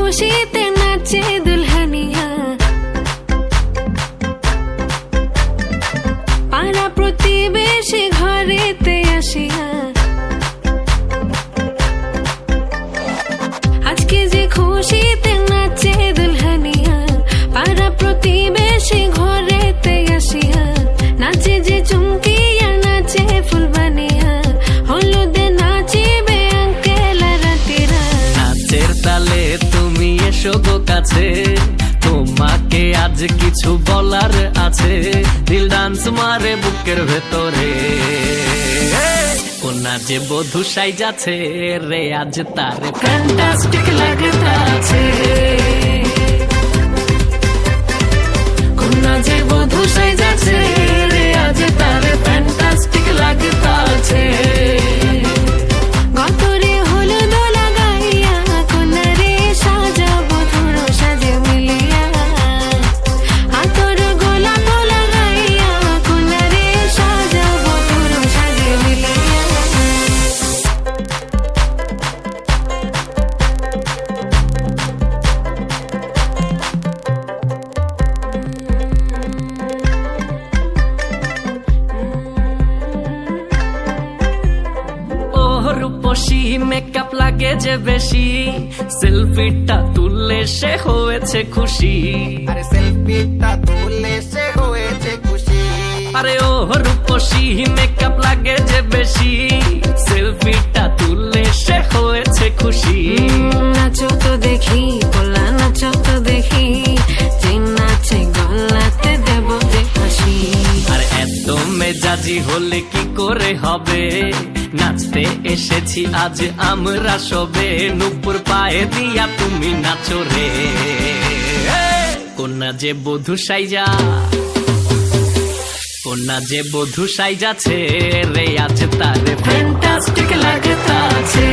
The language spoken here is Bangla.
খুশিতে নাচে দুলহানিয়া, পাড়া প্রতিবেশী ঘরেতে আসিয়া, আজকে যে খুশিতে নাচে দুলহানিয়া, পাড়া প্রতিবেশী ঘরেতে আসিয়া, নাচে যে চুমকিয়া নাচে ফুলবানিয়া, হলুদে নাচিবে আঙ্কেল রাতিরা। নাচের তালে তুমি এসো গো কাছে, তোমাকে আজ কিছু বলার আছে, দিল ডান্স মারে বুকের ভেতরে। কোনা যে বধূ সাইজাছে রে আজ তার ফ্যান্টাস্টিক লাগতাছে, কোনা যে বধূ সাইজাছে রে আজ তার ফ্যান্টাস্টিক লাগতাছে। গতরে হলুদ লাগাইয়া কোনারে সাজাবো ধুরো সাজে মিলিয়া, হাতর গোলাপ লাগাইয়া কোনারে সাজাবো ধুরো সাজে মিলিয়া। রূপসী মেকআপ লাগে যে বেশি, সেলফিটা তুললে সে হয়েছে খুশি। আরে সেলফিটা তুললে সে হয়েছে খুশি। আরে ও রূপসী মেকআপ লাগে যে বেশি, সেলফিটা তুললে সে হয়েছে খুশি। নাচো তো দেখি পোলা, নাচো তো দেখি, যে নাচে গলাতে দেব যে হাসি। আর এত মেজাজি হলে কি করে হবে, নাচতে এসেছি আজ আমরা সবে, নুপুর পায়ে দিয়া তুমি নাচো রে। কোনা যে বধূ সাইজা, কোনা যে বধূ সাইজাছে রে আজ তার ফ্যান্টাস্টিক লাগতাছে।